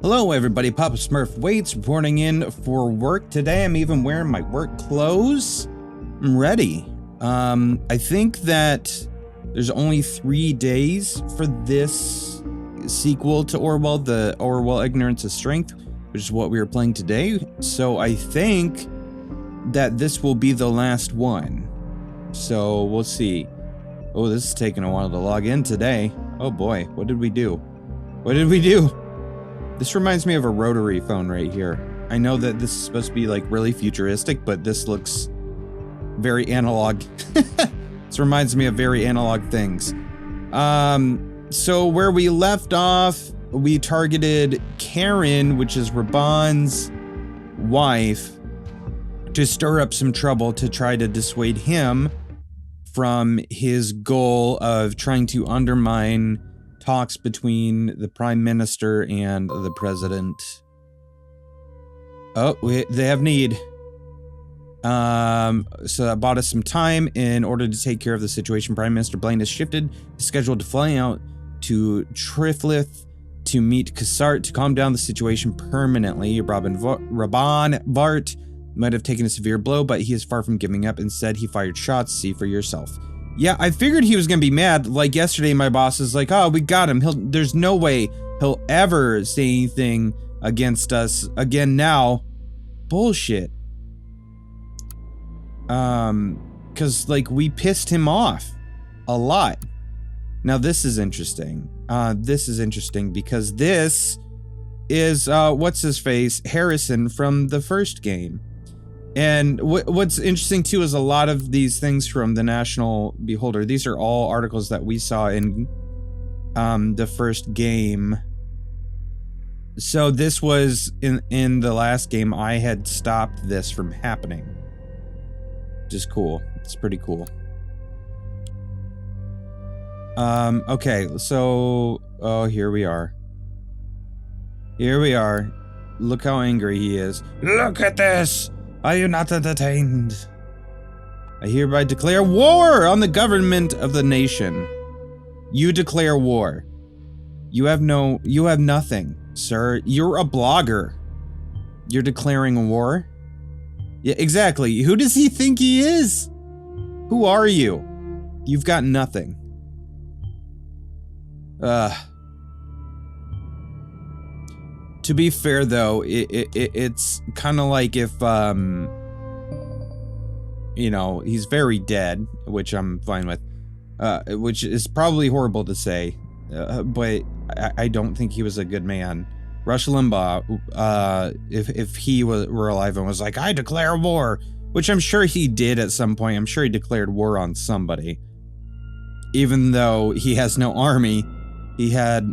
Hello everybody, Papa Smurf Waits reporting in for work today. I'm even wearing my work clothes. I'm ready. I think that there's only 3 days for this sequel to Orwell, the Orwell Ignorance of Strength, which is what we were playing today. So I think that this will be the last one. So we'll see. Oh, this is taking a while to log in today. Oh boy, what did we do? What did we do? This reminds me of a rotary phone right here. I know that this is supposed to be like really futuristic, but this looks very analog. This reminds me of very analog things. So where we left off, we targeted Karen, which is Raban's wife, to stir up some trouble to try to dissuade him from his goal of trying to undermine talks between the Prime Minister and the President. Oh, they have need. So that bought us some time. In order to take care of the situation, Prime Minister Blaine has shifted his schedule to flying out to Triflith to meet Cassart to calm down the situation permanently. Raban Vart might have taken a severe blow, but he is far from giving up. Instead, he fired shots. See for yourself. Yeah, I figured he was gonna be mad. Like yesterday, my boss is like, "Oh, we got him. There's no way he'll ever say anything against us again now." Bullshit. Cause like we pissed him off a lot. Now this is interesting. This is interesting because this is what's his face, Harrison from the first game. And what's interesting too is a lot of these things from the National Beholder. These are all articles that we saw in the first game. So this was in the last game. I had stopped this from happening, which is cool. It's pretty cool. Okay, so here we are. Here we are. Look how angry he is. Look at this. Are you not entertained? I hereby declare war on the government of the nation. You declare war. You have nothing, sir. You're a blogger. You're declaring war? Yeah, exactly. Who does he think he is? Who are you? You've got nothing. To be fair, though, it's kind of like if, you know, he's very dead, which I'm fine with, which is probably horrible to say, but I don't think he was a good man. Rush Limbaugh, if he were alive and was like, I declare war, which I'm sure he did at some point. I'm sure he declared war on somebody. Even though he has no army, he had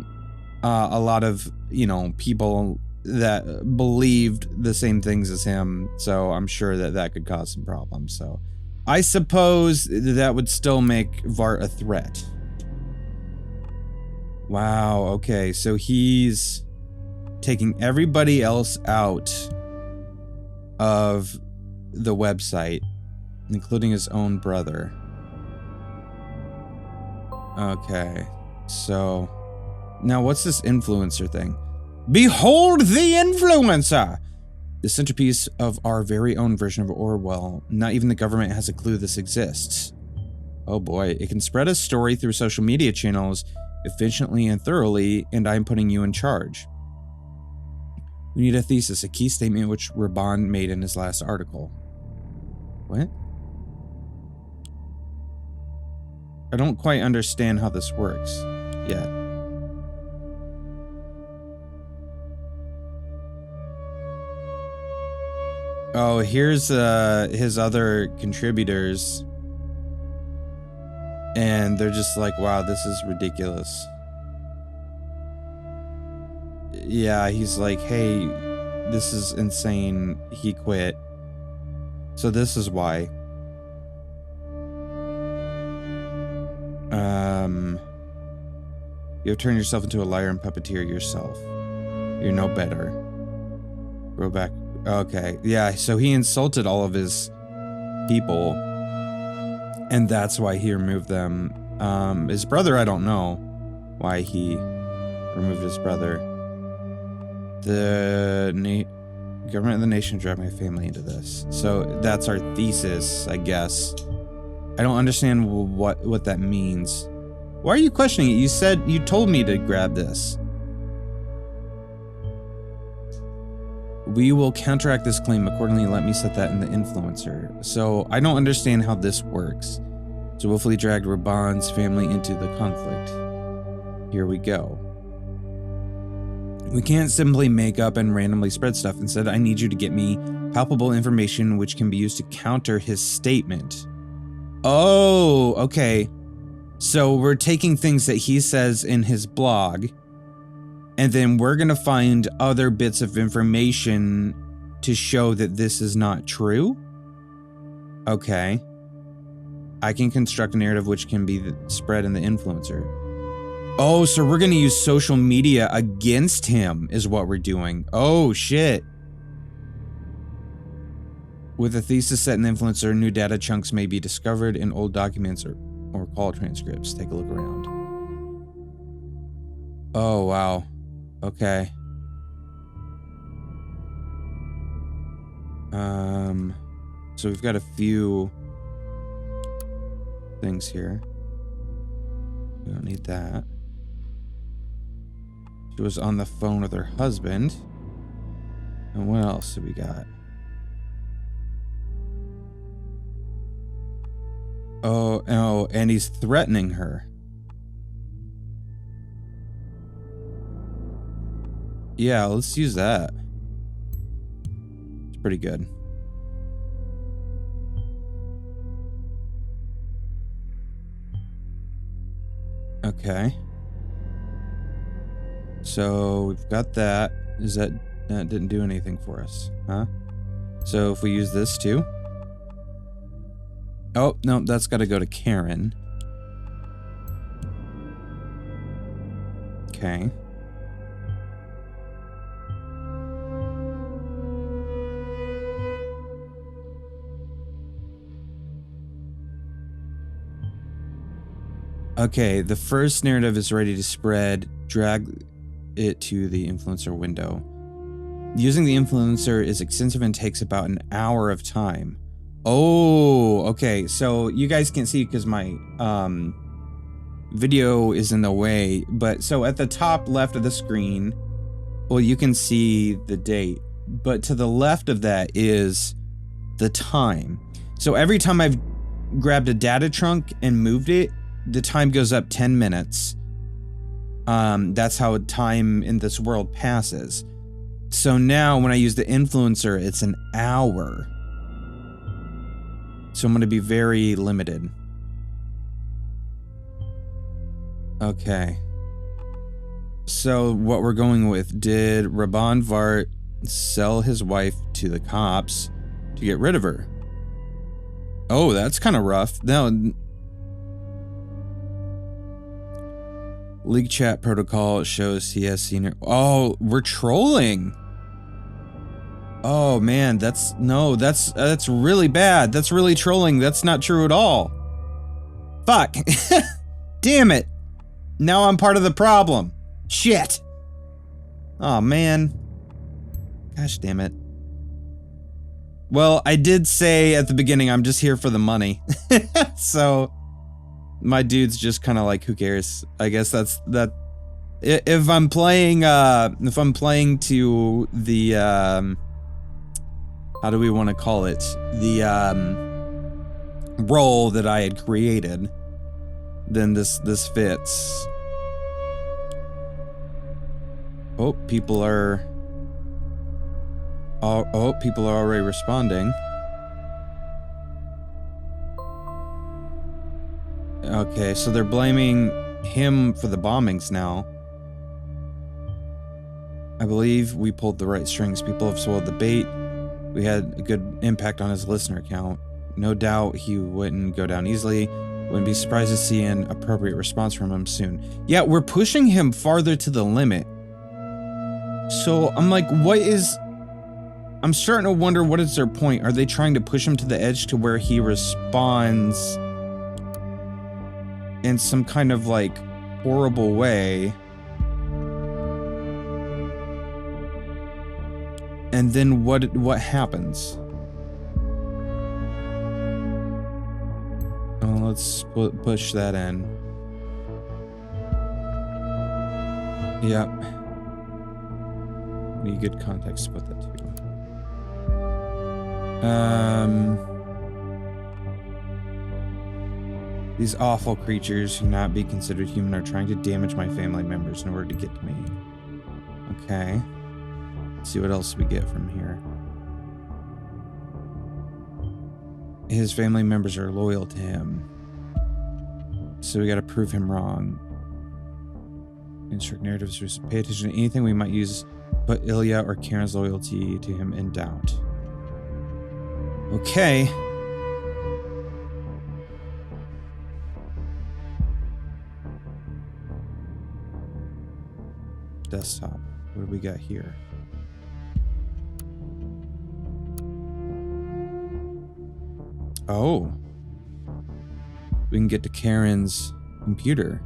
a lot of, you know, people that believed the same things as him, so I'm sure that could cause some problems. So I suppose that would still make Vart a threat. Wow, okay, so he's taking everybody else out of the website, including his own brother. Okay, so now what's this influencer thing? Behold the influencer! The centerpiece of our very own version of Orwell. Not even the government has a clue this exists. Oh boy, it can spread a story through social media channels efficiently and thoroughly, and I'm putting you in charge. We need a thesis, a key statement which Raban made in his last article. What? I don't quite understand how this works yet. Oh, here's his other contributors. And they're just like, wow, this is ridiculous. Yeah, he's like, hey, this is insane. He quit. So this is why. You have turned yourself into a liar and puppeteer yourself. You're no better. Go back. Okay, yeah, so he insulted all of his people, and that's why he removed them. His brother, I don't know why he removed his brother. The government of the nation dragged my family into this. So that's our thesis, I guess. I don't understand what that means. Why are you questioning it? You told me to grab this. We will counteract this claim accordingly. Let me set that in the influencer. So I don't understand how this works. So willfully dragged Raban's family into the conflict. Here we go. We can't simply make up and randomly spread stuff. Instead, I need you to get me palpable information which can be used to counter his statement. Oh, okay. So we're taking things that he says in his blog, and then we're going to find other bits of information to show that this is not true? Okay. I can construct a narrative which can be spread in the influencer. Oh, so we're going to use social media against him is what we're doing. Oh, shit. With a thesis set in the influencer, new data chunks may be discovered in old documents or call transcripts. Take a look around. Oh, wow. Okay. So we've got a few things here. We don't need that. She was on the phone with her husband. And what else do we got? Oh, and he's threatening her. Yeah, let's use that. It's pretty good. Okay. So we've got that. That didn't do anything for us, huh? So if we use this too. Oh, no, that's got to go to Karen. Okay. Okay, the first narrative is ready to spread. Drag it to the influencer window. Using the influencer is extensive and takes about an hour of time. Oh, okay. So you guys can't see because my video is in the way, but so at the top left of the screen, well, you can see the date, but to the left of that is the time. So every time I've grabbed a data trunk and moved it, the time goes up 10 minutes. That's how time in this world passes. So now when I use the influencer, it's an hour. So I'm going to be very limited. Okay. So what we're going with, did Raban Vart sell his wife to the cops to get rid of her? Oh, that's kind of rough. No. League chat protocol shows he has seen her. Oh, we're trolling. Oh man, that's really bad. That's really trolling. That's not true at all. Fuck. Damn it. Now I'm part of the problem. Shit. Oh man. Gosh damn it. Well, I did say at the beginning I'm just here for the money. So my dude's just kind of like, who cares? I guess that's that. If I'm playing to the how do we want to call it? The role that I had created, then this fits. Oh, people are already responding. Okay, so they're blaming him for the bombings now. I believe we pulled the right strings. People have swallowed the bait. We had a good impact on his listener count. No doubt he wouldn't go down easily. Wouldn't be surprised to see an appropriate response from him soon. Yeah, we're pushing him farther to the limit. So I'm like, I'm starting to wonder, what is their point? Are they trying to push him to the edge to where he responds in some kind of like horrible way? And then what happens? Oh, let's push that in. Yep. Need good context to put that too. These awful creatures who not be considered human are trying to damage my family members in order to get to me. Okay. Let's see what else we get from here. His family members are loyal to him. So we gotta prove him wrong. Insert narratives. Pay attention to anything we might use, put Ilya or Karen's loyalty to him in doubt. Okay. Desktop. What do we got here? Oh. We can get to Karen's computer.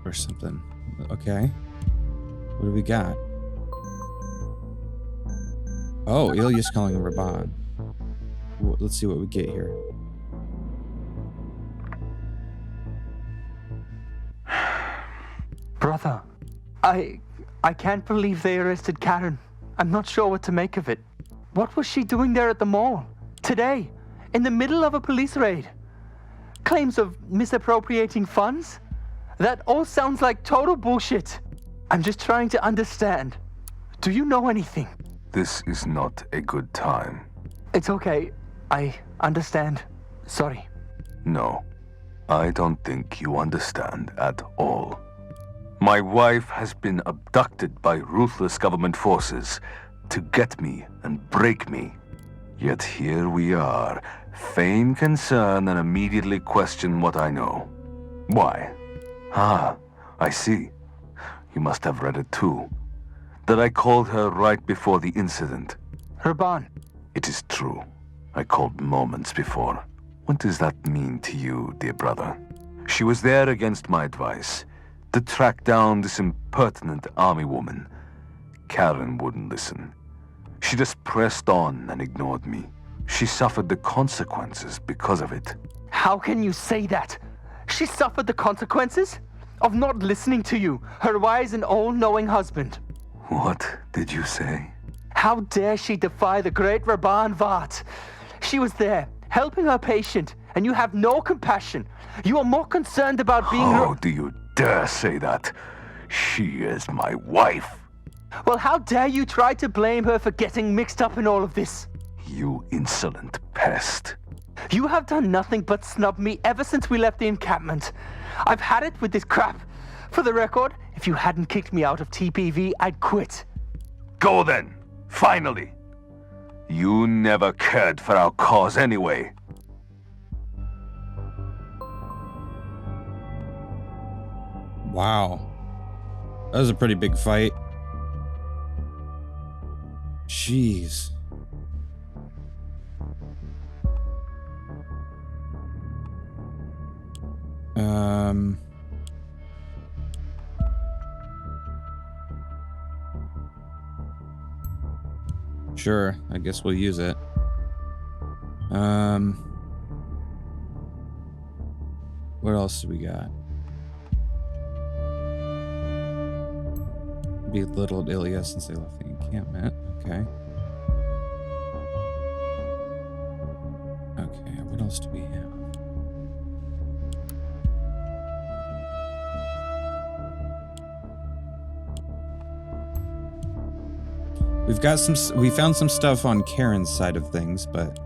Or something. Okay. What do we got? Oh, Ilya's calling him Raban. Let's see what we get here. Brother, I can't believe they arrested Karen. I'm not sure what to make of it. What was she doing there at the mall? Today, in the middle of a police raid? Claims of misappropriating funds? That all sounds like total bullshit. I'm just trying to understand. Do you know anything? This is not a good time. It's okay. I understand. Sorry. No, I don't think you understand at all. My wife has been abducted by ruthless government forces to get me and break me. Yet here we are, feign concern and immediately question what I know. Why? Ah, I see. You must have read it too. That I called her right before the incident. Raban. It is true. I called moments before. What does that mean to you, dear brother? She was there against my advice, to track down this impertinent army woman. Karen wouldn't listen. She just pressed on and ignored me. She suffered the consequences because of it. How can you say that? She suffered the consequences of not listening to you, her wise and all-knowing husband. What did you say? How dare she defy the great Raban Vart? She was there, helping her patient, and you have no compassion. You are more concerned about being... How do you dare say that? She is my wife. Well, how dare you try to blame her for getting mixed up in all of this? You insolent pest. You have done nothing but snub me ever since we left the encampment. I've had it with this crap. For the record, if you hadn't kicked me out of TPV, I'd quit. Go then, finally. You never cared for our cause anyway. Wow. That was a pretty big fight. Jeez. Sure, I guess we'll use it. What else do we got? Belittled Ilya since they left the encampment. Okay. Okay, what else do we have? We found some stuff on Karen's side of things, but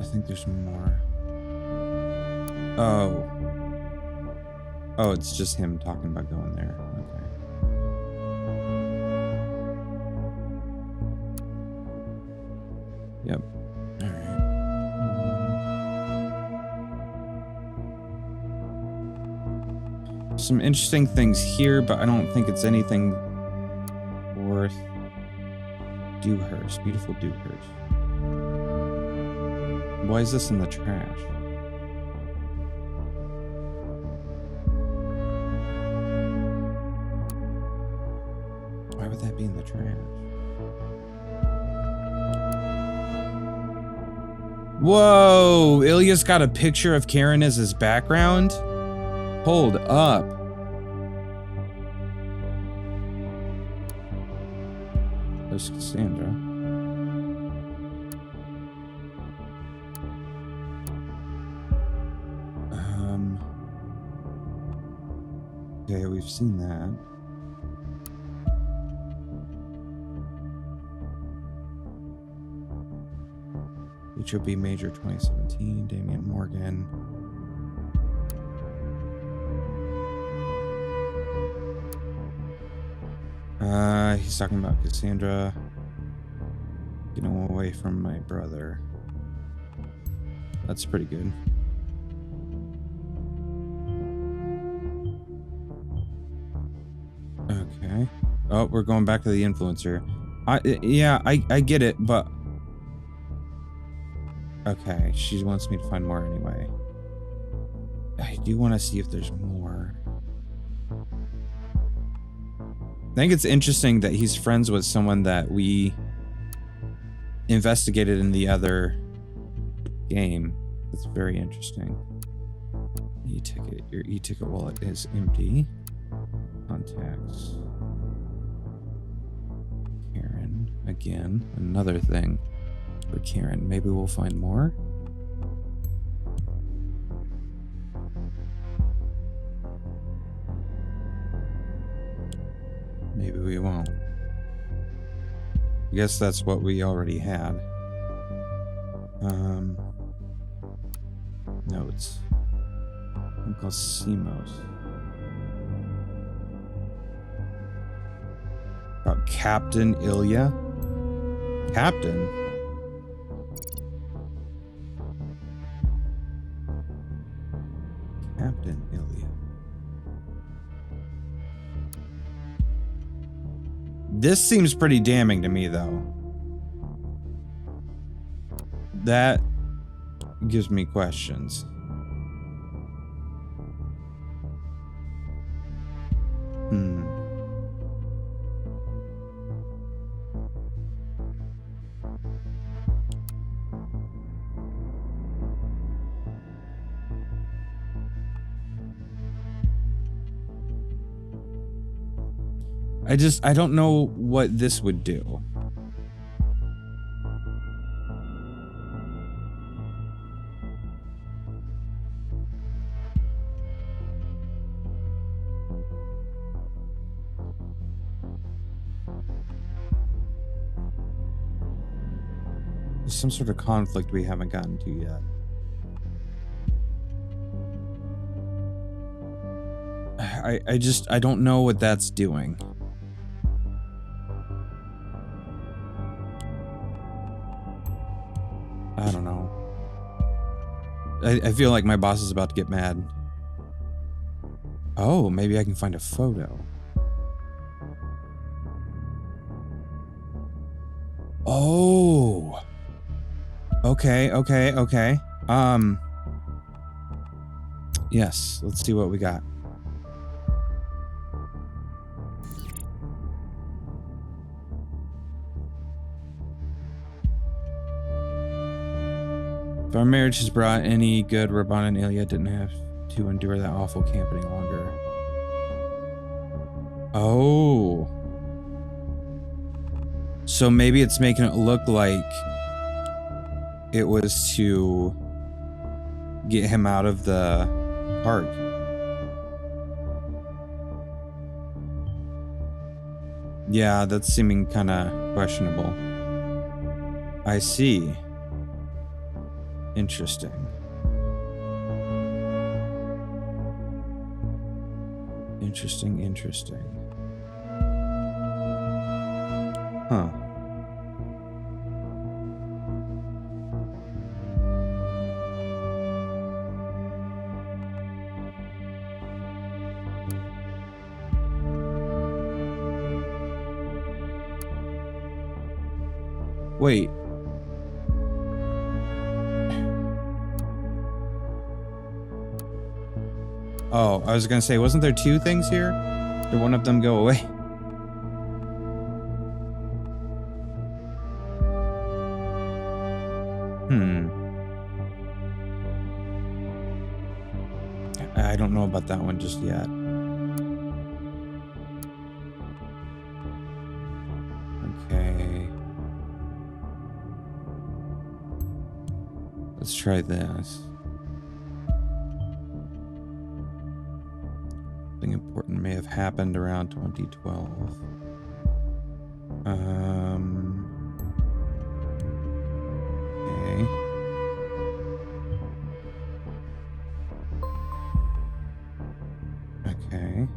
I think there's more. Oh, it's just him talking about going there. Okay. Yep. All right. Some interesting things here, but I don't think it's anything worth. Dewhurst, beautiful Dewhurst. Why is this in the trash? Why would that be in the trash? Whoa! Ilya's got a picture of Karen as his background? Hold up. There's Cassandra. Okay, we've seen that. HOB Major 2017, Damian Morgan. He's talking about Cassandra getting away from my brother. That's pretty good. Okay. Oh, we're going back to the influencer. I get it, but okay, she wants me to find more anyway. I do want to see if there's more. I think it's interesting that he's friends with someone that we investigated in the other game. That's very interesting. E-ticket. Your e-ticket wallet is empty. Contacts. Karen. Again, another thing for Karen. Maybe we'll find more. Maybe we won't. I guess that's what we already had. Notes. Uncle Simos. About Captain Ilya? Captain? Captain Ilya. This seems pretty damning to me, though. That gives me questions. I don't know what this would do. There's some sort of conflict we haven't gotten to yet. I don't know what that's doing. I don't know. I feel like my boss is about to get mad. Oh, maybe I can find a photo. Oh. Okay. Yes, let's see what we got. If our marriage has brought any good, Raban and Ilya didn't have to endure that awful camp any longer. Oh. So maybe it's making it look like it was to get him out of the park. Yeah, that's seeming kind of questionable. I see. Interesting. Interesting. Huh. Wait. Oh, I was gonna say, wasn't there two things here? Did one of them go away? I don't know about that one just yet. Okay. Let's try this. Something important may have happened around 2012. Okay. Okay.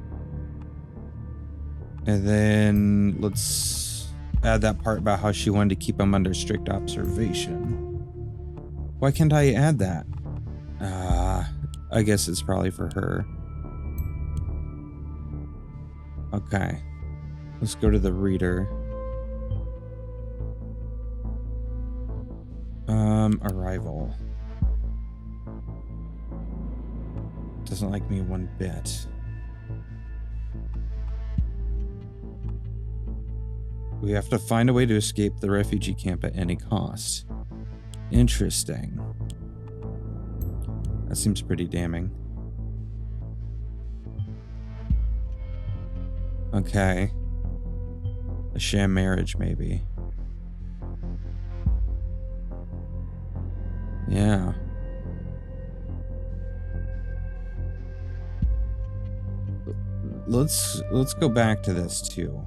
And then let's add that part about how she wanted to keep him under strict observation. Why can't I add that? I guess it's probably for her. Okay. Let's go to the reader. Arrival. Doesn't like me one bit. We have to find a way to escape the refugee camp at any cost. Interesting. That seems pretty damning. Okay. A sham marriage, maybe. Yeah. Let's go back to this too.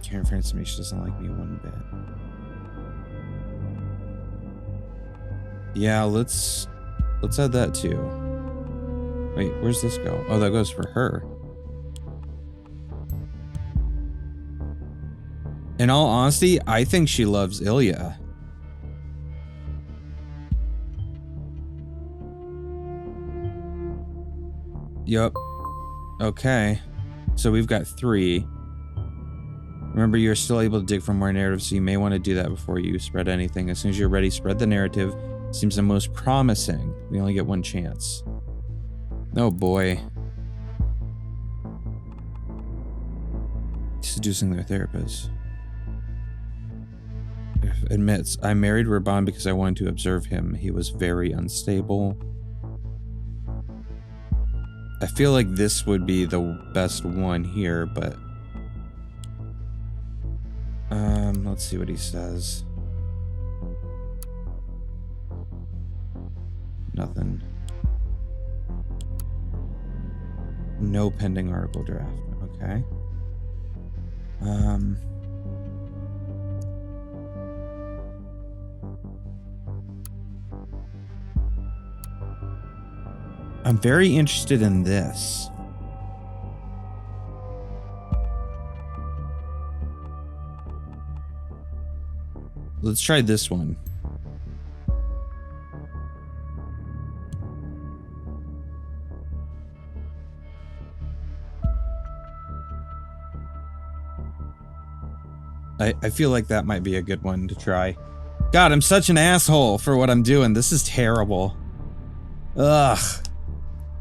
Karen Francis to me, she doesn't like me one bit. Yeah, let's add that too. Wait, where's this go? Oh, that goes for her. In all honesty, I think she loves Ilya. Yup. Okay. So we've got 3. Remember, you're still able to dig for more narrative, so you may want to do that before you spread anything. As soon as you're ready, spread the narrative. Seems the most promising. We only get 1 chance. Oh boy. Seducing their therapist. Admits, I married Raban because I wanted to observe him. He was very unstable. I feel like this would be the best one here, but... let's see what he says. Nothing. No pending article draft. Okay. I'm very interested in this. Let's try this one. I feel like that might be a good one to try. God, I'm such an asshole for what I'm doing. This is terrible. Ugh.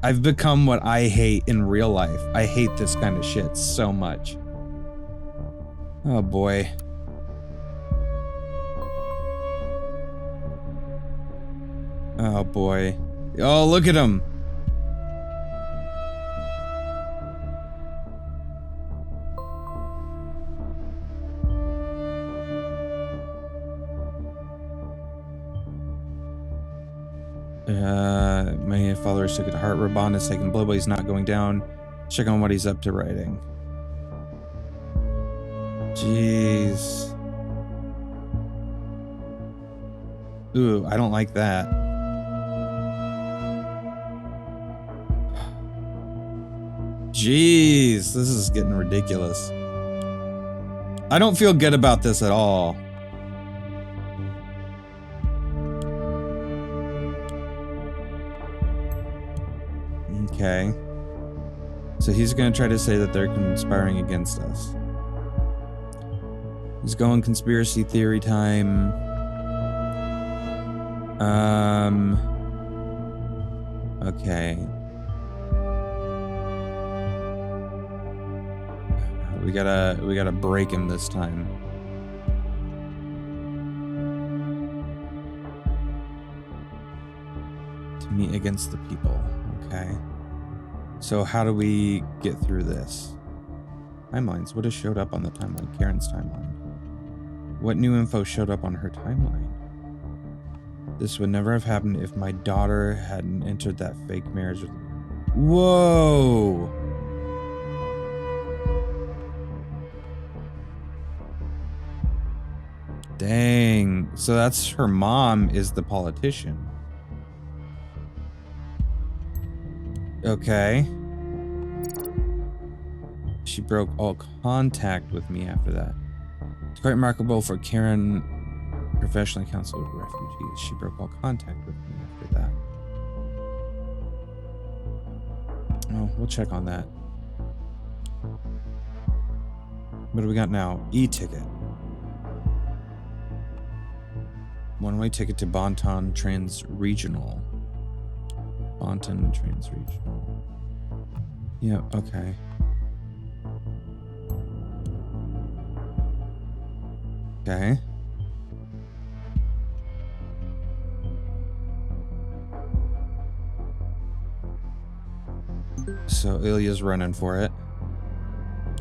I've become what I hate in real life. I hate this kind of shit so much. Oh boy. Oh boy. Oh, look at him. My followers took it to heart. Raban is taking blow, but he's not going down. Check on what he's up to writing. Jeez. Ooh, I don't like that. Jeez, this is getting ridiculous. I don't feel good about this at all. Okay. So he's gonna try to say that they're conspiring against us. He's going conspiracy theory time. Okay. We gotta break him this time. Me against the people. Okay. So how do we get through this? Timelines. What has showed up on the timeline? Karen's timeline. What new info showed up on her timeline? This would never have happened if my daughter hadn't entered that fake marriage with... Whoa! Dang. So that's her mom is the politician. Okay. She broke all contact with me after that. It's quite remarkable for Karen, professionally counseled refugees. She broke all contact with me after that. Oh, we'll check on that. What do we got now? E-ticket. One-way ticket to Bonton Trans-Regional. Bonton Trans-Regional. Yeah, okay. Okay. So Ilya's running for it.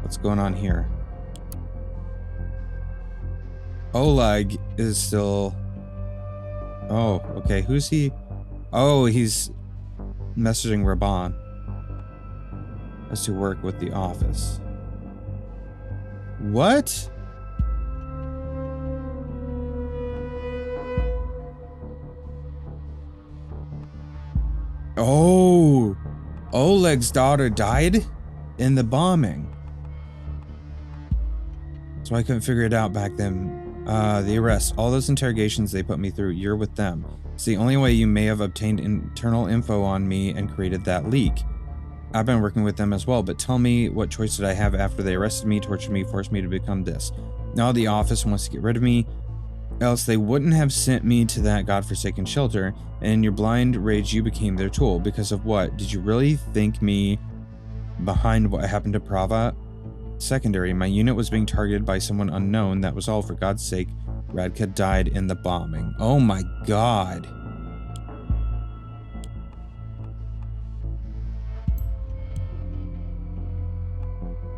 What's going on here? Oleg is still... Oh, okay. Who's he? Oh, he's messaging Raban as to work with the office. What? Oh, Oleg's daughter died in the bombing. So I couldn't figure it out back then. The arrest, all those interrogations they put me through, you're with them. It's the only way you may have obtained internal info on me and created that leak. I've been working with them as well, but tell me, what choice did I have after they arrested me, tortured me, forced me to become this? Now the office wants to get rid of me, else they wouldn't have sent me to that godforsaken shelter, and in your blind rage you became their tool. Because of what? Did you really think me behind what happened to Prava? Secondary, my unit was being targeted by someone unknown, that was all. For God's sake, Radka died in the bombing. Oh my god.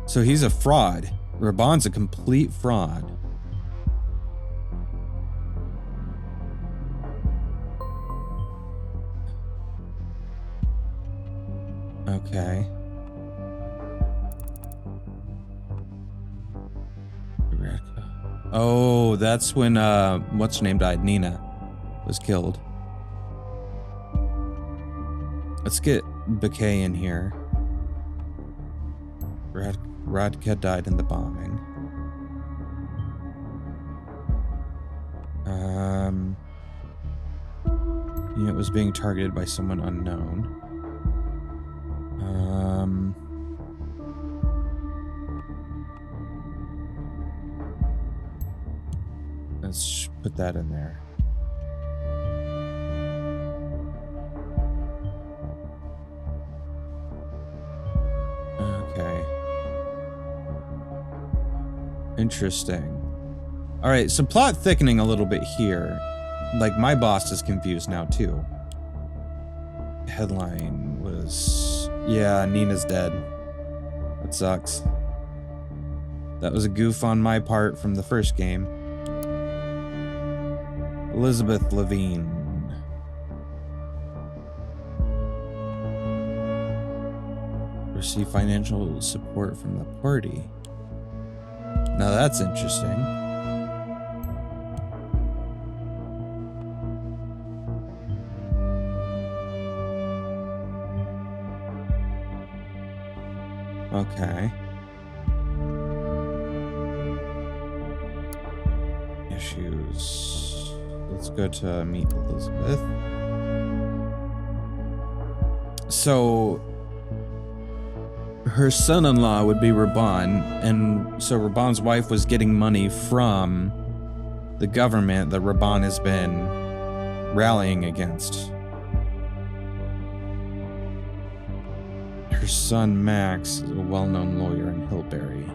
So he's a fraud. Raban's a complete fraud. Okay. Oh, that's when, what's her name died? Nina was killed. Let's get Bakay in here. Radka died in the bombing. Unit was being targeted by someone unknown. Let's put that in there. Okay. Interesting. All right, so plot thickening a little bit here. Like, my boss is confused now, too. Headline was... Yeah, Nina's dead. That sucks. That was a goof on my part from the first game. Elizabeth Levine. Receive financial support from the party. Now that's interesting. Okay. Issues. Let's go to meet Elizabeth. So her son-in-law would be Raban, and so Raban's wife was getting money from the government that Raban has been rallying against. Her son Max is a well-known lawyer in Hillberry.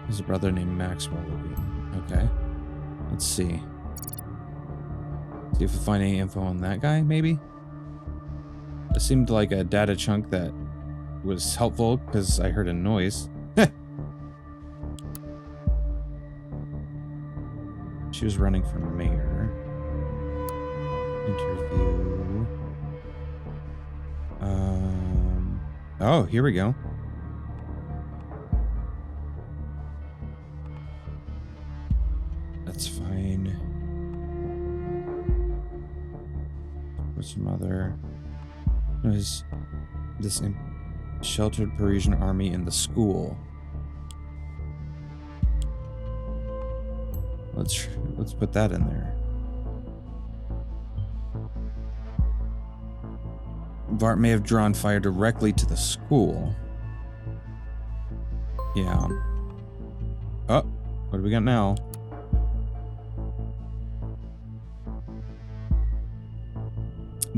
There's a brother named Maxwell Levine. Okay. Let's see. See if we find any info on that guy, maybe? It seemed like a data chunk that was helpful because I heard a noise. She was running for mayor. Interview. Oh, here we go. That's fine. What's your mother? Is this sheltered Parisian army in the school? Let's put that in there. Vart may have drawn fire directly to the school. Yeah. Oh, what do we got now?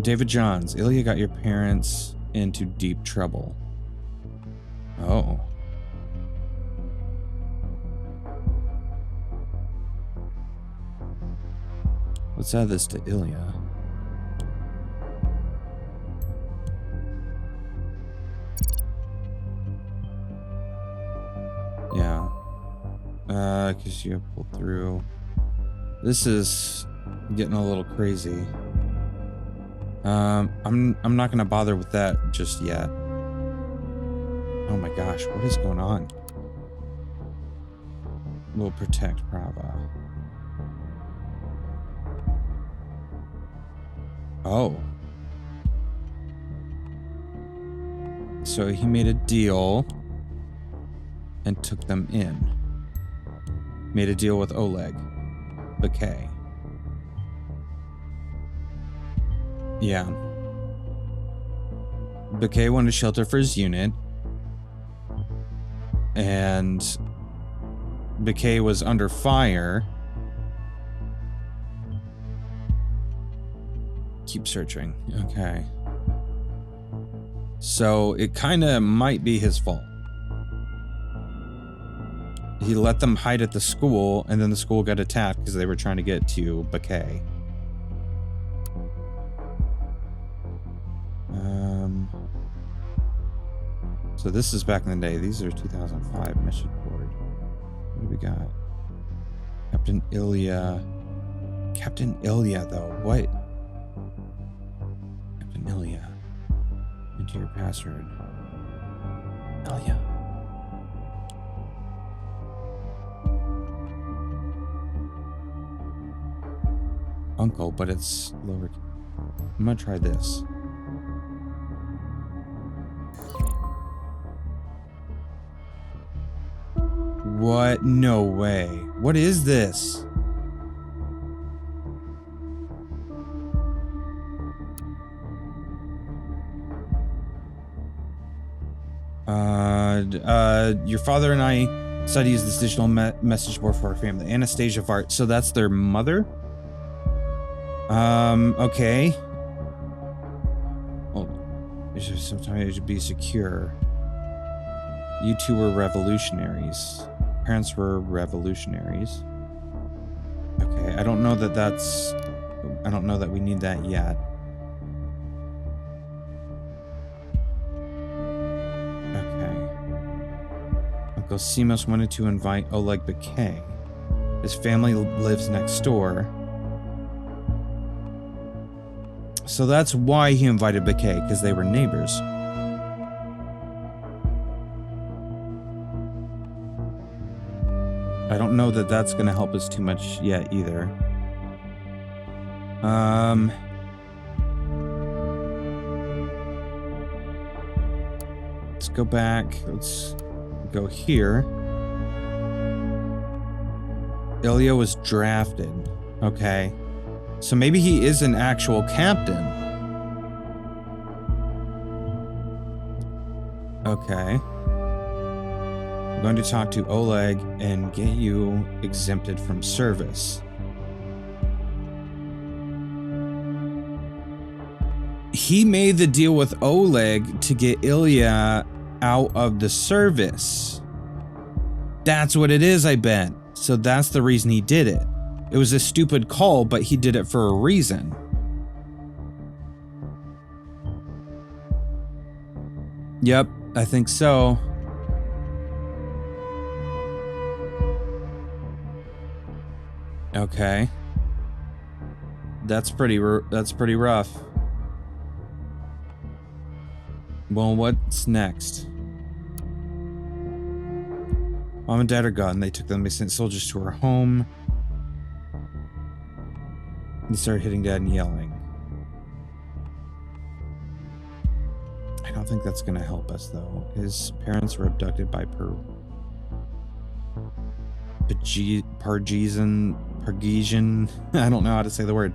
David Johns. Ilya got your parents into deep trouble. Oh. Let's add this to Ilya. Yeah. Because you pulled through. This is getting a little crazy. I'm not gonna bother with that just yet. Oh my gosh, what is going on? We'll protect Prava. Oh. So he made a deal and took them in. Made a deal with Oleg. Bakay. Yeah. Bakay wanted shelter for his unit. And Bakay was under fire. Keep searching. Okay. So it kind of might be his fault. He let them hide at the school, and then the school got attacked because they were trying to get to Bakay. So this is back in the day. These are 2005 mission board. What do we got? Captain Ilya. Captain Ilya, though. What? Captain Ilya. Enter your password. Ilya. Uncle, but it's lower. I'm gonna try this. What? No way. What is this? Your father and I decided to use this digital message board for our family. Anastasia Vart. So that's their mother? Okay. Well, sometimes it should be secure. You two were revolutionaries. Parents were revolutionaries. Okay, I don't know that that's... I don't know that we need that yet. Okay. Uncle Simos wanted to invite Oleg Bakay. His family lives next door. So that's why he invited Bakay, because they were neighbors. I don't know that that's going to help us too much yet either. Let's go back. Let's go here. Ilya was drafted. Okay. So maybe he is an actual captain. Okay. I'm going to talk to Oleg and get you exempted from service. He made the deal with Oleg to get Ilya out of the service. That's what it is, I bet. So that's the reason he did it. It was a stupid call, but he did it for a reason. Yep, I think so. Okay. That's pretty rough. Well, what's next? Mom and Dad are gone. They took them. They sent soldiers to her home. They started hitting Dad and yelling. I don't think that's gonna help us, though. His parents were abducted by Pargesian, I don't know how to say the word.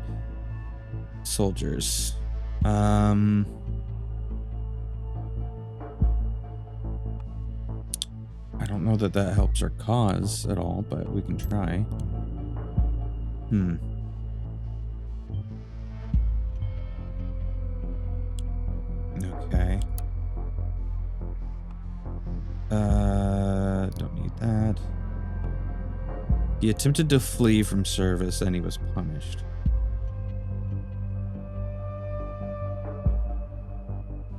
Soldiers. I don't know that that helps our cause at all, but we can try. Okay. Don't need that. He attempted to flee from service and he was punished.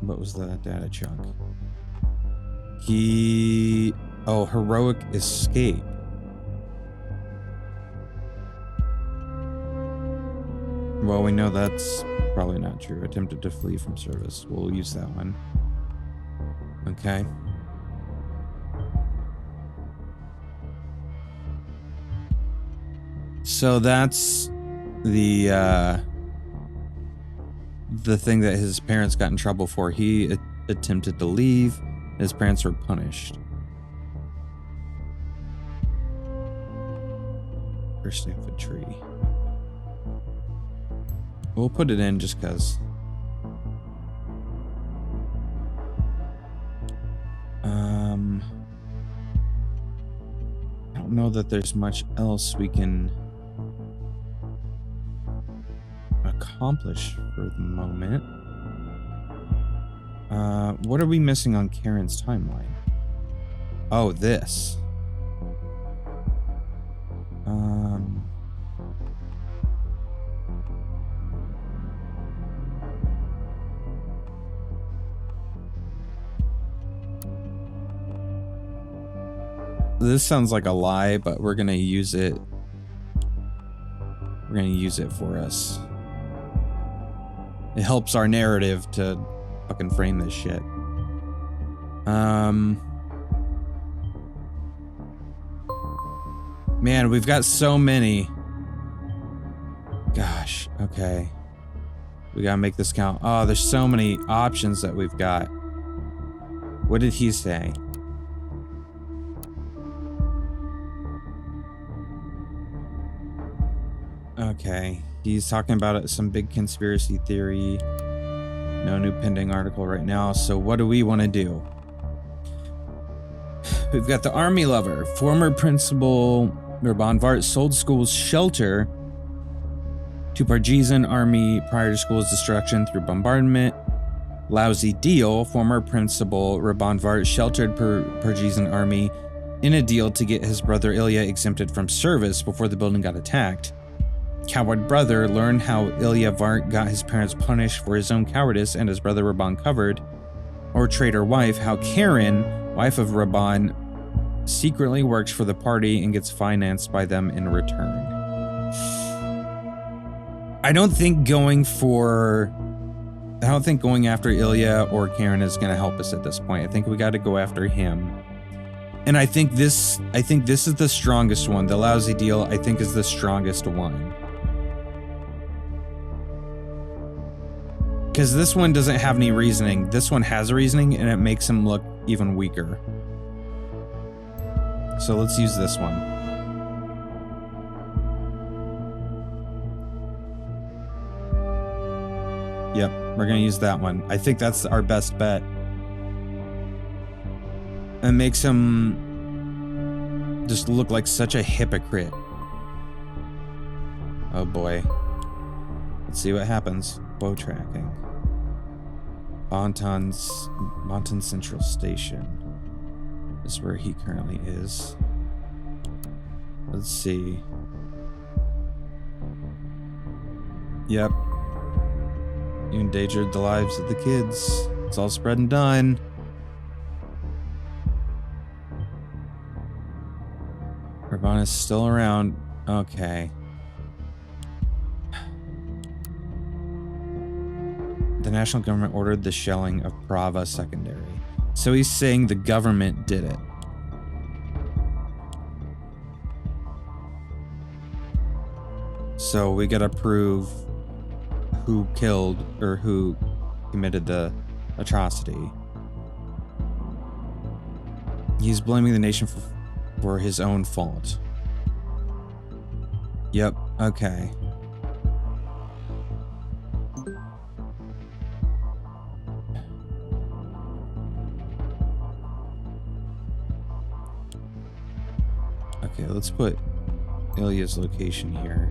What was the data chunk? Heroic escape. Well, we know that's probably not true. Attempted to flee from service. We'll use that one. Okay. So that's the thing that his parents got in trouble for. He attempted to leave. His parents were punished. First infantry. We'll put it in just because. I don't know that there's much else we can accomplish for the moment. What are we missing on Karen's timeline? Oh, this. This sounds like a lie, but we're gonna use it. We're gonna use it for us. It helps our narrative to fucking frame this shit. Man, we've got so many. Gosh, okay. We gotta make this count. Oh, there's so many options that we've got. What did he say? Okay, he's talking about some big conspiracy theory. No new pending article right now, so what do we want to do? We've got the army lover. Former principal Rabban Vart sold school's shelter to Pargesian army prior to school's destruction through bombardment. Lousy deal. Former principal Rabban Vart sheltered Pargesian army in a deal to get his brother Ilya exempted from service before the building got attacked. Coward brother learned how Ilya Vart got his parents punished for his own cowardice and his brother Rabban covered. Or traitor wife, how Karen, wife of Rabban, secretly works for the party and gets financed by them in return. I don't think going after Ilya or Karen is going to help us at this point. I think we got to go after him. And I think this is the strongest one. The lousy deal, I think, is the strongest one. Because this one doesn't have any reasoning. This one has reasoning, and it makes him look even weaker. So let's use this one. Yep, we're going to use that one. I think that's our best bet. It makes him just look like such a hypocrite. Oh boy. Let's see what happens. Bow tracking. Bonton Central Station is where he currently is. Let's see. Yep. You endangered the lives of the kids. It's all spread and done. Urbana is still around. Okay. The national government ordered the shelling of Prava Secondary. So he's saying the government did it. So we gotta prove who killed or who committed the atrocity. He's blaming the nation for his own fault. Yep, okay. Okay, let's put Ilya's location here.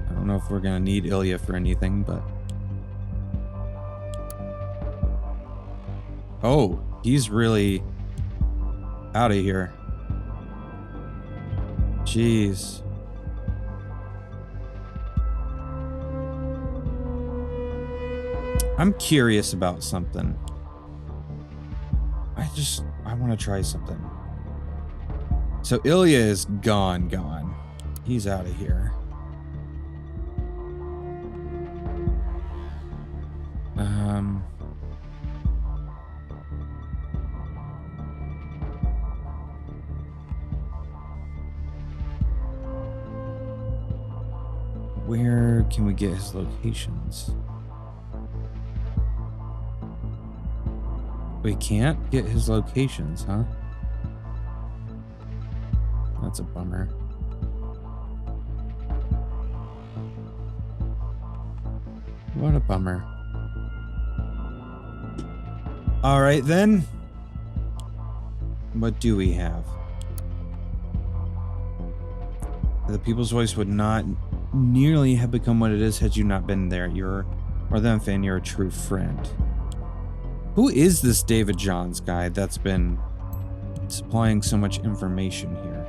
I don't know if we're gonna need Ilya for anything, but... Oh, he's really out of here. Jeez. I'm curious about something. I want to try something. So Ilya is gone. He's out of here. Where can we get his locations? We can't get his locations, huh? That's a bummer. What a bummer. All right, then. What do we have? The people's voice would not nearly have become what it is had you not been there. You're more than a fan, you're a true friend. Who is this David Johns guy that's been supplying so much information here?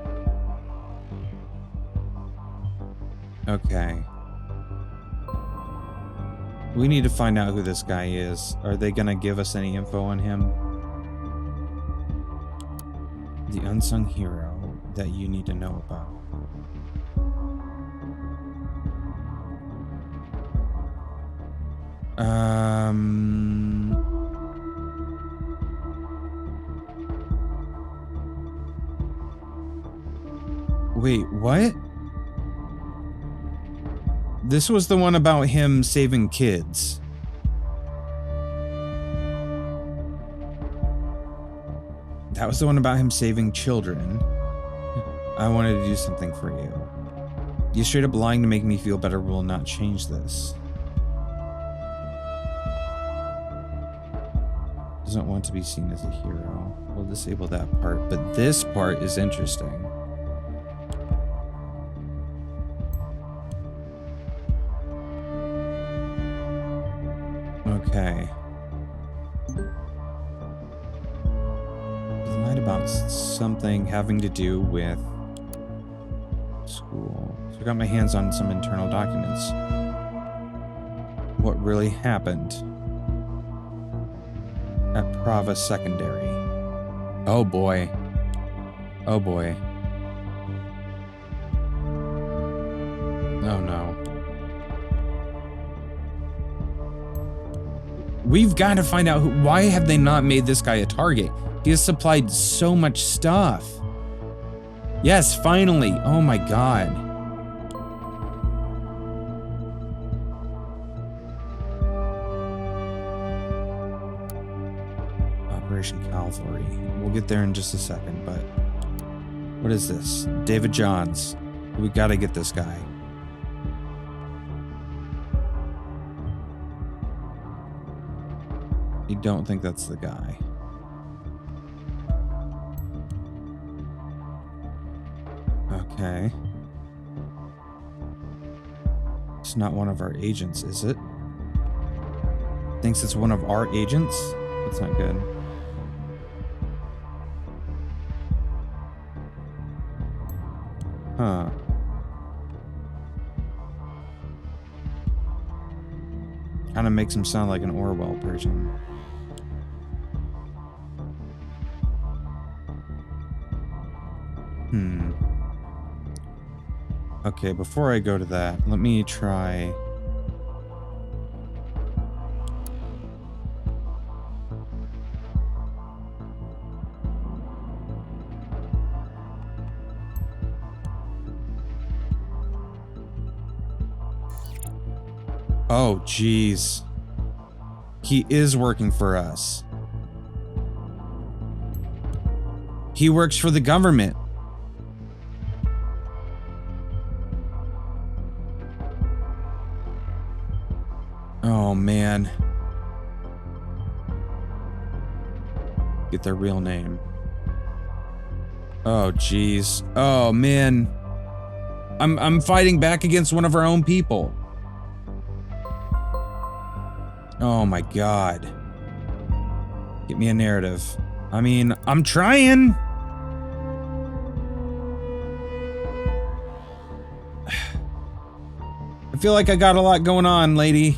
Okay. We need to find out who this guy is. Are they gonna give us any info on him? The unsung hero that you need to know about. Wait, what? This was the one about him saving kids. That was the one about him saving children. I wanted to do something for you. You straight up lying to make me feel better will not change this. Doesn't want to be seen as a hero. We'll disable that part, but this part is interesting. Okay. He lied about something having to do with school. So I got my hands on some internal documents. What really happened at Prava Secondary? Oh boy. Oh boy. Oh no. We've got to find out why have they not made this guy a target? He has supplied so much stuff. Yes, finally. Oh my god. Operation Cavalry. We'll get there in just a second, but what is this? David Johns. We got to get this guy. I don't think that's the guy. Okay. It's not one of our agents, is it? Thinks it's one of our agents? That's not good. Huh. Kind of makes him sound like an Orwell person. Okay, before I go to that, let me try... Oh, jeez. He is working for us. He works for the government. Oh, man. Get their real name. Oh, jeez. Oh, man. I'm fighting back against one of our own people. Oh my god. Get me a narrative. I mean, I'm trying. I feel like I got a lot going on, lady.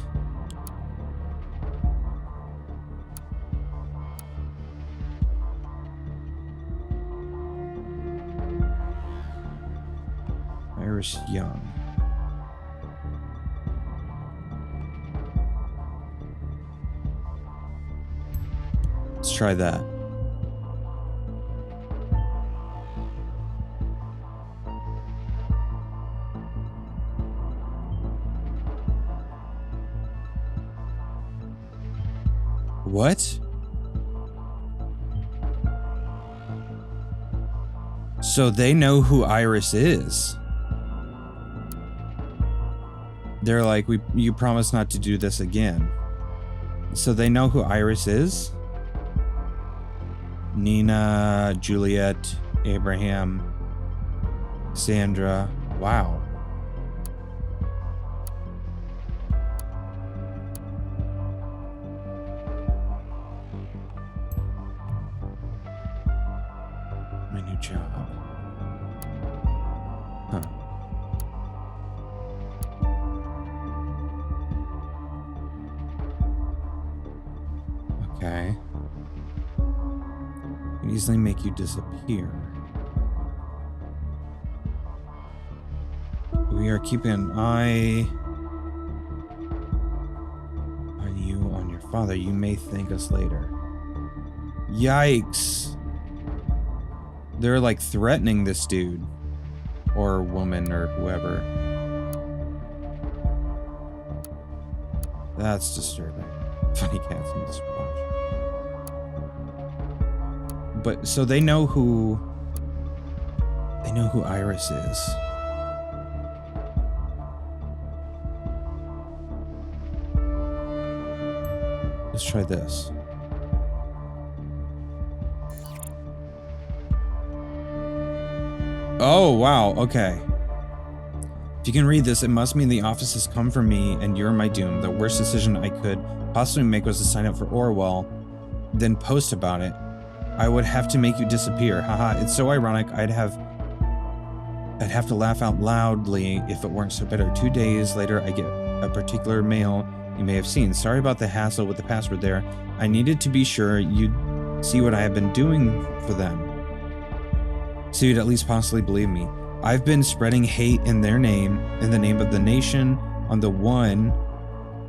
Iris Young. Let's try that. What? So they know who Iris is. They're like, you promise not to do this again. So they know who Iris is? Nina, Juliet, Abraham, Sandra. Wow. My new job. Huh. Okay. Can easily make you disappear. We are keeping an eye on you, on your father. You may thank us later. Yikes. They're like threatening this dude. Or woman or whoever. That's disturbing. Funny cats need to watch. But so they know who Iris is. Let's try this. Oh, wow. Okay. If you can read this, it must mean the office has come for me and you're my doom. The worst decision I could possibly make was to sign up for Orwell, then post about it. I would have to make you disappear. Haha, it's so ironic. I'd have to laugh out loudly if it weren't so bitter. 2 days later, I get a particular mail you may have seen. Sorry about the hassle with the password there. I needed to be sure you'd see what I have been doing for them, so you'd at least possibly believe me. I've been spreading hate in their name, in the name of the nation on the one,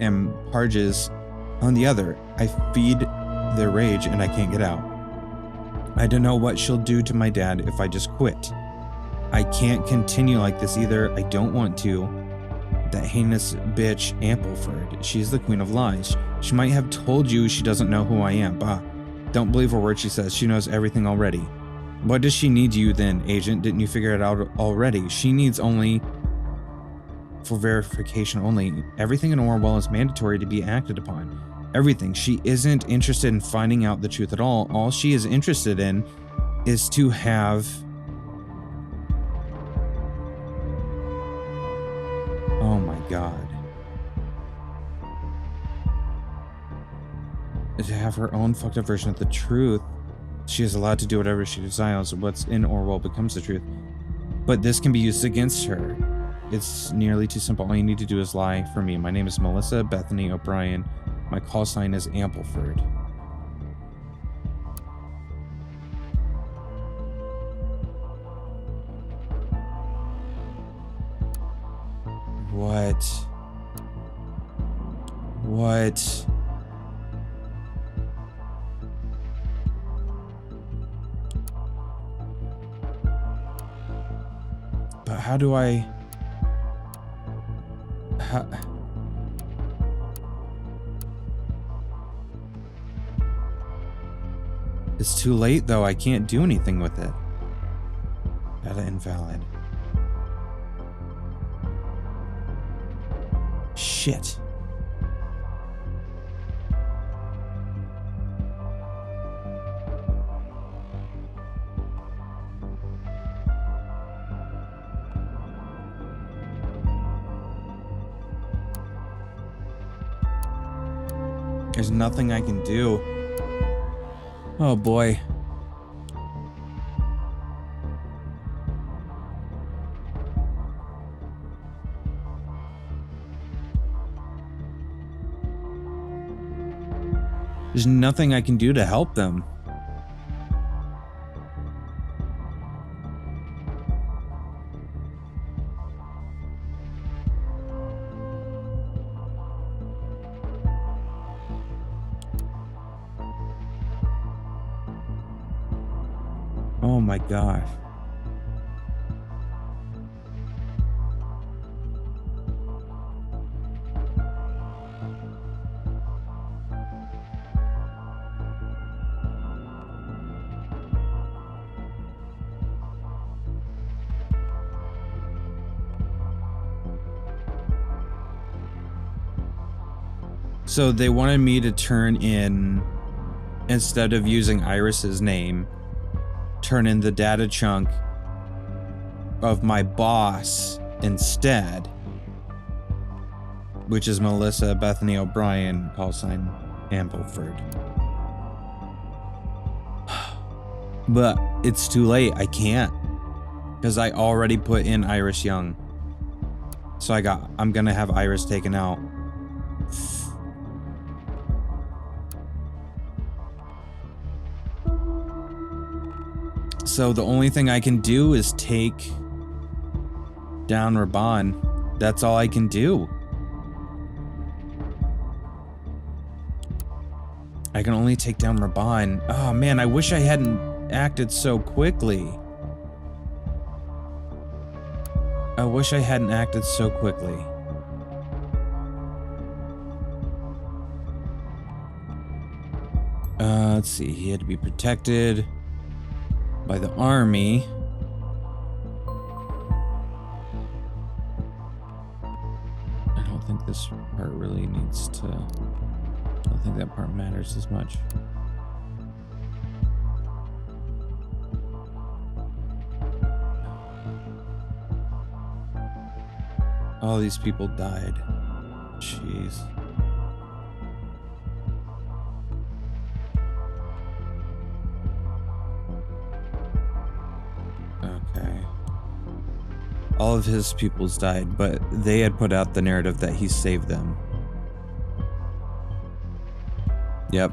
and Parges on the other. I feed their rage and I can't get out. I don't know what she'll do to my dad if I just quit. I can't continue like this either. I don't want to. That heinous bitch Ampleford, she's the queen of lies. She might have told you she doesn't know who I am. Bah, don't believe a word she says. She knows everything already. What does she need you then, agent? Didn't you figure it out already? She needs only for verification only. Everything in Orwell is mandatory to be acted upon. Everything. She isn't interested in finding out the truth at all. All she is interested in is to have... Oh my god. To have her own fucked up version of the truth. She is allowed to do whatever she desires. What's in Orwell becomes the truth. But this can be used against her. It's nearly too simple. All you need to do is lie for me. My name is Melissa Bethany O'Brien. My call sign is Ampleford. What? What? But how do I... How... It's too late, though. I can't do anything with it. Data invalid. Shit. There's nothing I can do. Oh boy. There's nothing I can do to help them. Oh my gosh. So they wanted me to turn in, instead of using Iris's name, turn in the data chunk of my boss instead, which is Melissa Bethany O'Brien, call sign Ampleford. But it's too late. I can't, because I already put in Iris Young. So I'm gonna have Iris taken out. So the only thing I can do is take down Raban. That's all I can do. I can only take down Raban. Oh man, I wish I hadn't acted so quickly. I wish I hadn't acted so quickly. Let's see, he had to be protected by the army. I don't think this part really needs to... I don't think that part matters as much. All these people died. Jeez. All of his pupils died, but they had put out the narrative that he saved them. Yep.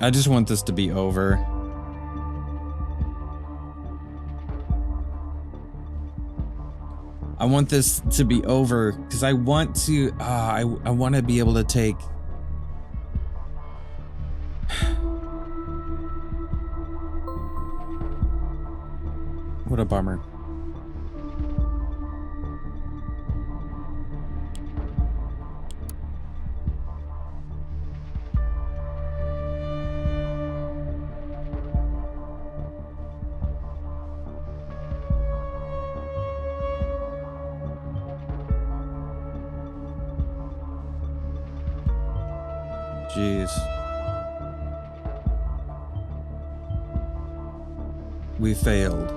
I just want this to be over. I want this to be over because I want to, I want to be able to take. What a bummer. Jeez. We failed.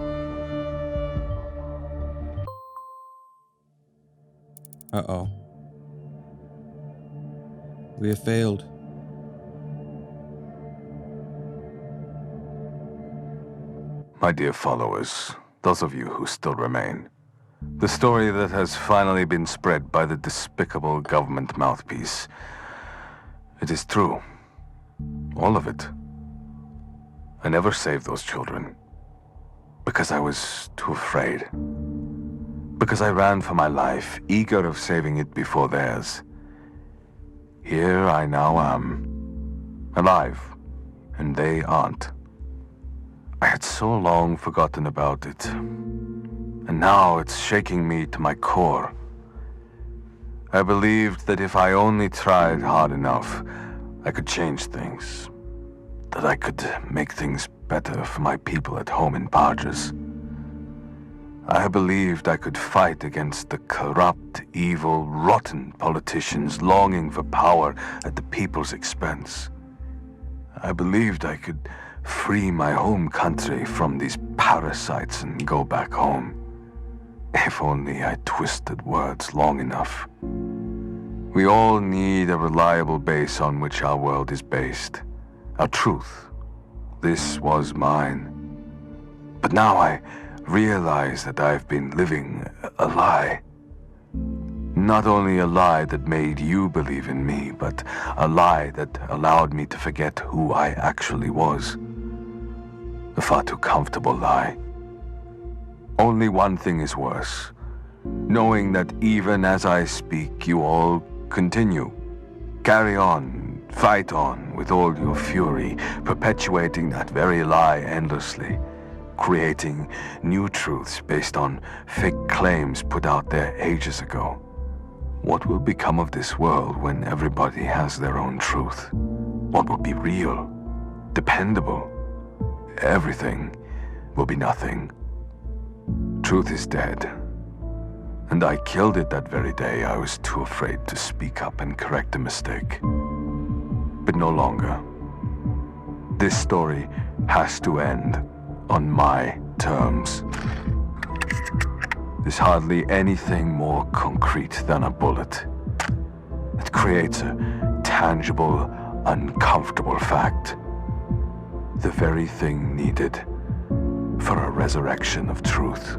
Uh-oh. We have failed. My dear followers, those of you who still remain, the story that has finally been spread by the despicable government mouthpiece, it is true. All of it. I never saved those children. Because I was too afraid. Because I ran for my life, eager of saving it before theirs. Here I now am, alive, and they aren't. I had so long forgotten about it, and now it's shaking me to my core. I believed that if I only tried hard enough, I could change things, that I could make things better for my people at home in Parges. I believed I could fight against the corrupt, evil, rotten politicians longing for power at the people's expense. I believed I could free my home country from these parasites and go back home. If only I twisted words long enough. We all need a reliable base on which our world is based. Our truth. This was mine. But now I realize that I've been living a lie. Not only a lie that made you believe in me, but a lie that allowed me to forget who I actually was. A far too comfortable lie. Only one thing is worse. Knowing that even as I speak, you all continue. Carry on, fight on with all your fury, perpetuating that very lie endlessly, creating new truths based on fake claims put out there ages ago. What will become of this world when everybody has their own truth? What will be real, dependable? Everything will be nothing. Truth is dead. And I killed it that very day I was too afraid to speak up and correct a mistake. But no longer. This story has to end on my terms. There's hardly anything more concrete than a bullet. It creates a tangible, uncomfortable fact. The very thing needed for a resurrection of truth.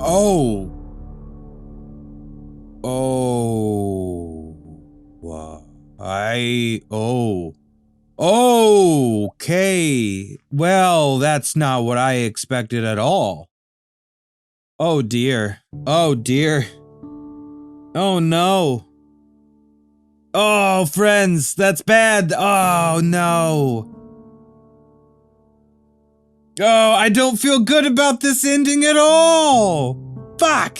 Oh. Oh. Wow. Okay. Well, that's not what I expected at all. Oh dear. Oh dear. Oh no. Oh, friends, that's bad. Oh no. Oh, I don't feel good about this ending at all. Fuck.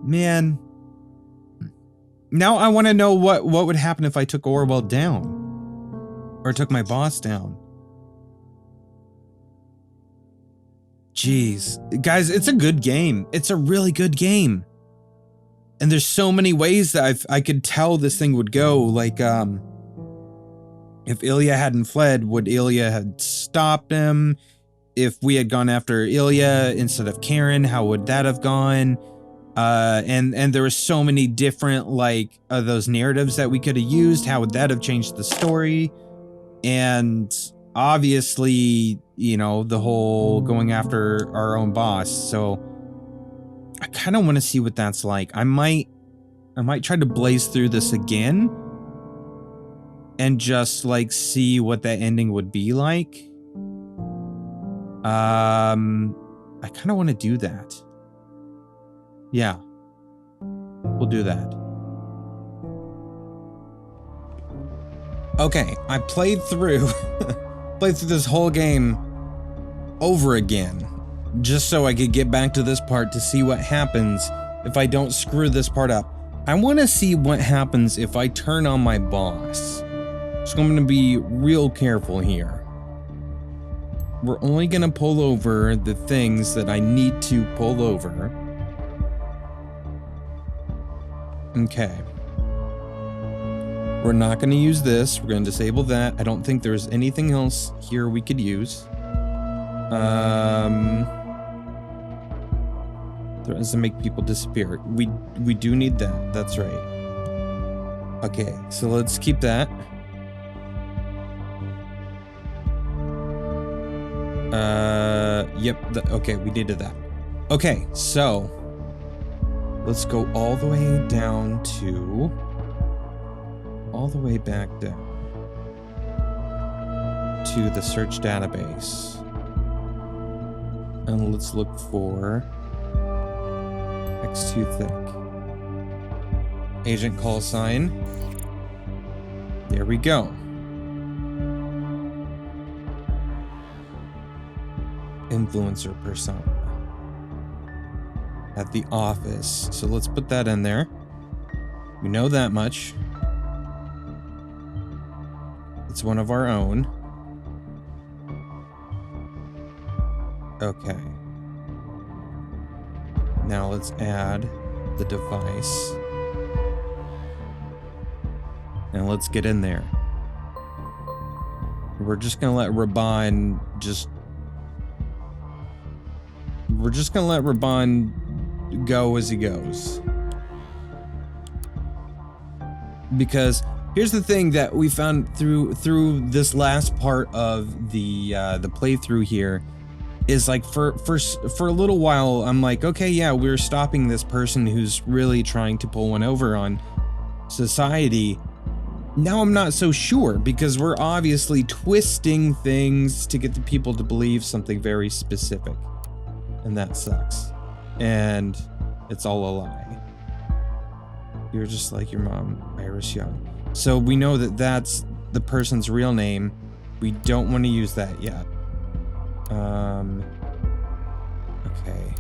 Man. Now I want to know what would happen if I took Orwell down. Or took my boss down. Jeez. Guys, it's a good game. It's a really good game. And there's so many ways that I could tell this thing would go. Like, if Ilya hadn't fled, would Ilya have stopped him? If we had gone after Ilya instead of Karen, how would that have gone? And there were so many different, like, those narratives that we could have used. How would that have changed the story? And obviously, you know, the whole going after our own boss. So I kind of want to see what that's like. I might try to blaze through this again and just like see what that ending would be like. I kind of want to do that. Yeah. We'll do that. Okay, I played through this whole game over again, just so I could get back to this part to see what happens if I don't screw this part up. I want to see what happens if I turn on my boss. So I'm going to be real careful here. We're only going to pull over the things that I need to pull over. Okay. We're not going to use this. We're going to disable that. I don't think there's anything else here we could use. Threatens to make people disappear. We do need that. That's right. Okay, so let's keep that. Yep. Okay, we needed that. Okay, so let's go all the way down to all the way back down to the search database. And let's look for X2 thick. Agent call sign. There we go. Influencer persona. At the office. So let's put that in there. We know that much. It's one of our own. Okay. Now let's add the device. And let's get in there. We're just gonna let Raban We're just gonna let Raban go as he goes. Because here's the thing that we found through this last part of the playthrough here is like for a little while I'm like, okay, yeah, we're stopping this person who's really trying to pull one over on society. Now I'm not so sure because we're obviously twisting things to get the people to believe something very specific. And that sucks. And it's all a lie. You're just like your mom, Iris Young. So we know that that's the person's real name. We don't want to use that yet. Okay.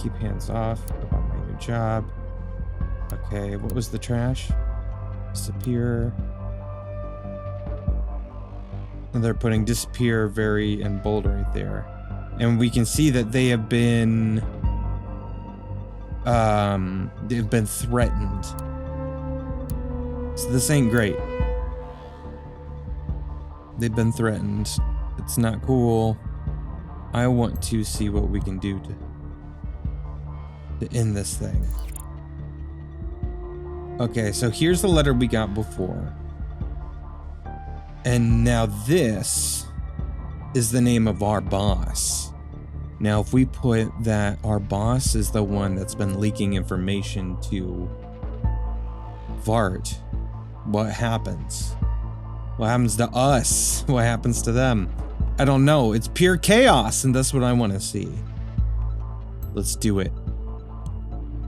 Keep hands off about my new job. Okay, what was the trash? Disappear. And they're putting disappear very in bold right there. And we can see that they have been they've been threatened. So this ain't great. They've been threatened. It's not cool. I want to see what we can do to end this thing. Okay, so here's the letter we got before. And now this is the name of our boss. Now, if we put that our boss is the one that's been leaking information to Vart, what happens? What happens to us? What happens to them? I don't know. It's pure chaos, and that's what I want to see. Let's do it.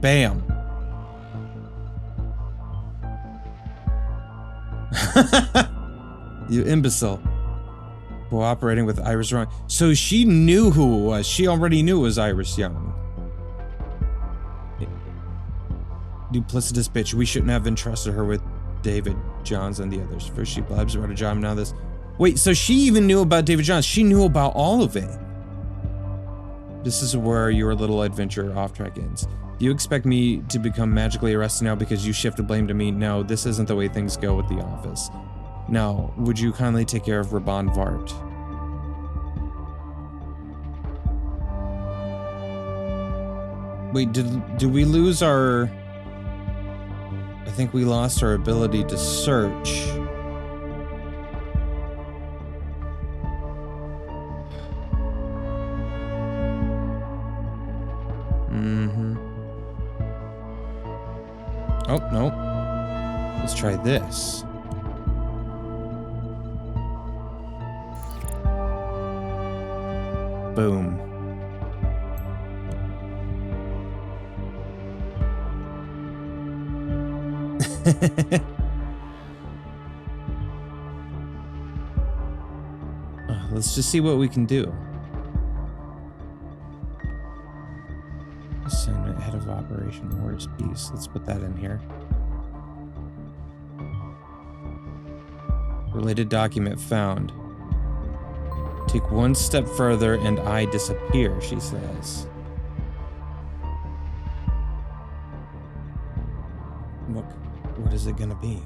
Bam. You imbecile. Cooperating with Iris Young. So she knew who it was. She already knew it was Iris Young. Duplicitous bitch. We shouldn't have entrusted her with David Johns and the others. First she blabs about a job, now this. Wait, so she even knew about David Johns. She knew about all of it. This is where your little adventure off track ends. Do you expect me to become magically arrested now because you shifted blame to me? No, this isn't the way things go with the office. Now, would you kindly take care of Raban Vart? Wait, did we lose our... I think we lost our ability to search. Oh, no. Let's try this. Boom. Let's just see what we can do. Assignment head of operation Wars Peace. Let's put that in here. Related document found. Take one step further and I disappear, she says. What is it gonna be?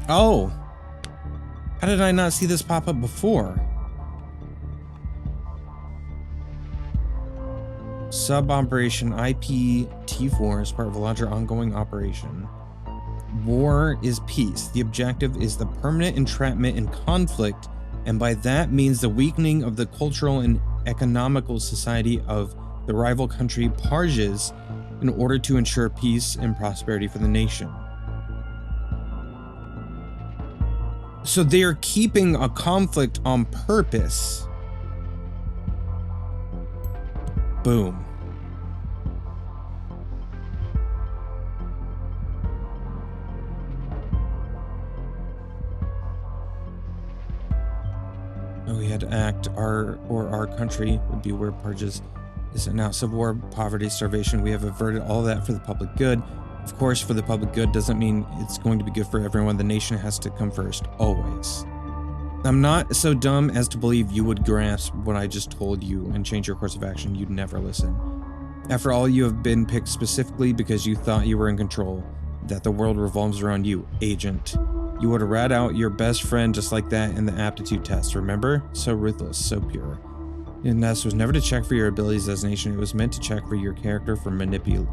Oh! How did I not see this pop up before? Sub-operation IP-T4 is part of a larger ongoing operation. War is peace. The objective is the permanent entrapment in conflict, and by that means the weakening of the cultural and economical society of the rival country Parges in order to ensure peace and prosperity for the nation. So they're keeping a conflict on purpose. Boom. We had to act, our country would be where Parges is now. Civil war, poverty, starvation. We have averted all of that for the public good. Of course, for the public good doesn't mean it's going to be good for everyone. The nation has to come first, always. I'm not so dumb as to believe you would grasp what I just told you and change your course of action. You'd never listen. After all, you have been picked specifically because you thought you were in control, that the world revolves around you, agent. You would rat out your best friend just like that in the aptitude test, remember? So ruthless, so pure. And this was never to check for your abilities as a nation, it was meant to check for your character for manipulability.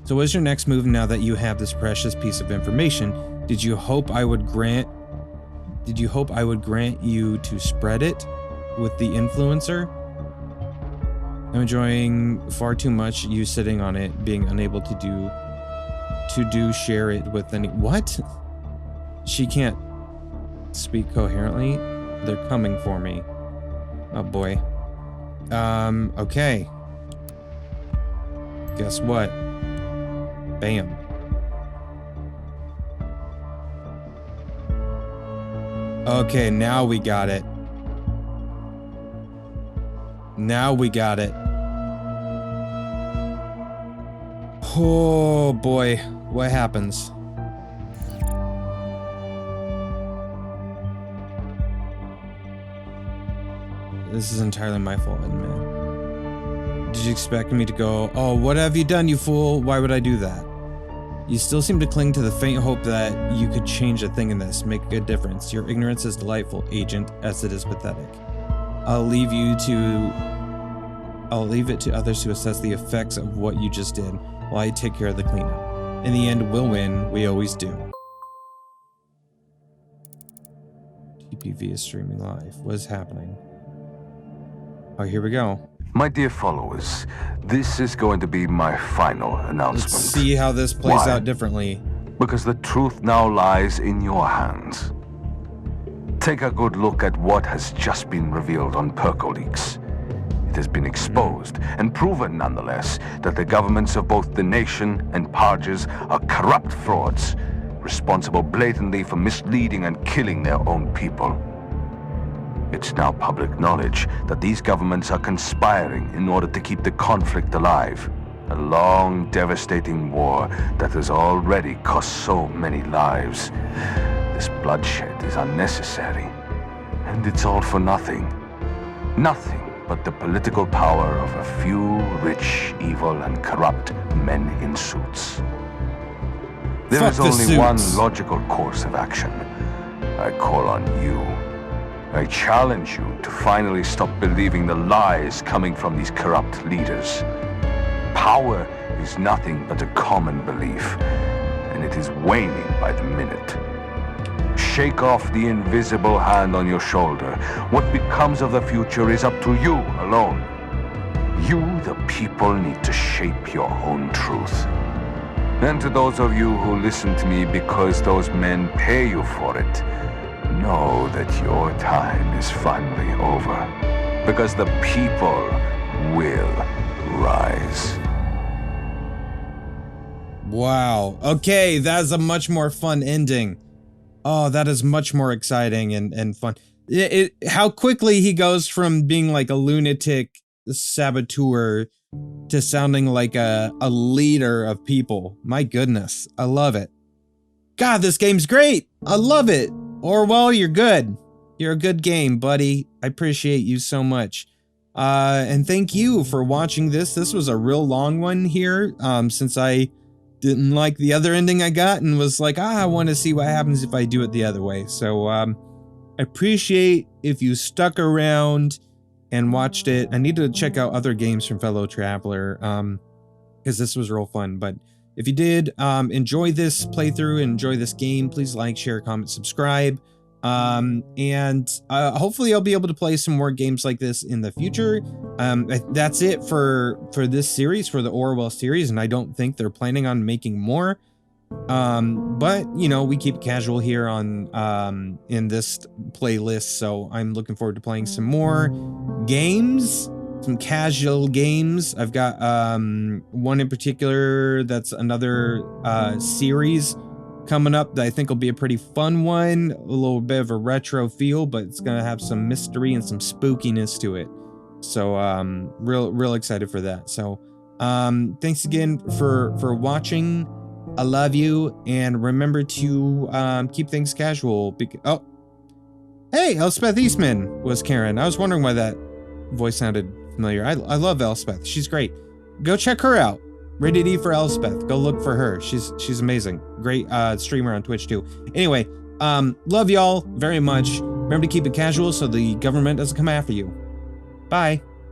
So what is your next move now that you have this precious piece of information? Did you hope I would grant you to spread it with the influencer? I'm enjoying far too much you sitting on it, being unable to share it with any— what? She can't speak coherently? They're coming for me. Oh boy. Okay. Guess what? Bam. Okay, now we got it. Now we got it. Oh boy, what happens? This is entirely my fault, man. Did you expect me to go, oh, what have you done, you fool? Why would I do that? You still seem to cling to the faint hope that you could change a thing in this, make a good difference. Your ignorance is delightful, agent, as it is pathetic. I'll leave it to others to assess the effects of what you just did, while I take care of the cleanup. In the end, we'll win. We always do. TPV is streaming live. What is happening? Oh, here we go. My dear followers, this is going to be my final announcement. Let's see how this plays Why? out differently. Because the truth now lies in your hands. Take a good look at what has just been revealed on PercoLeaks. It has been exposed and proven, nonetheless, that the governments of both the nation and Parges are corrupt frauds, responsible blatantly for misleading and killing their own people. It's now public knowledge that these governments are conspiring in order to keep the conflict alive. A long, devastating war that has already cost so many lives. This bloodshed is unnecessary, and it's all for nothing. Nothing but the political power of a few rich, evil, and corrupt men in suits. There is only one logical course of action. I call on you. I challenge you to finally stop believing the lies coming from these corrupt leaders. Power is nothing but a common belief, and it is waning by the minute. Shake off the invisible hand on your shoulder. What becomes of the future is up to you alone. You, the people, need to shape your own truth. And to those of you who listen to me because those men pay you for it, know that your time is finally over, because the people will rise. Wow. Okay, that's a much more fun ending. Oh, that is much more exciting and fun. How quickly he goes from being like a lunatic saboteur to sounding like a leader of people. My goodness, I love it. God, this game's great. I love it. Orwell, you're good. You're a good game, buddy. I appreciate you so much. And thank you for watching this. This was a real long one here, since I didn't like the other ending I got and was like, I want to see what happens if I do it the other way. So I appreciate if you stuck around and watched it. I need to check out other games from Fellow Traveler because this was real fun. But if you did enjoy this playthrough and enjoy this game, please like, share, comment, subscribe. And hopefully I'll be able to play some more games like this in the future. That's it for this series, for the Orwell series, and I don't think they're planning on making more. But you know, we keep it casual here on in this playlist, so I'm looking forward to playing some more games, some casual games. I've got one in particular that's another series coming up that I think will be a pretty fun one, a little bit of a retro feel, but it's gonna have some mystery and some spookiness to it. So real excited for that. So thanks again for watching. I love you, and remember to keep things casual. Oh, hey, Elspeth Eastman was Karen. I was wondering why that voice sounded familiar. I love Elspeth. She's great. Go check her out. Rated E for Elspeth. Go look for her. She's amazing. Great streamer on Twitch too. Anyway, love y'all very much. Remember to keep it casual so the government doesn't come after you. Bye.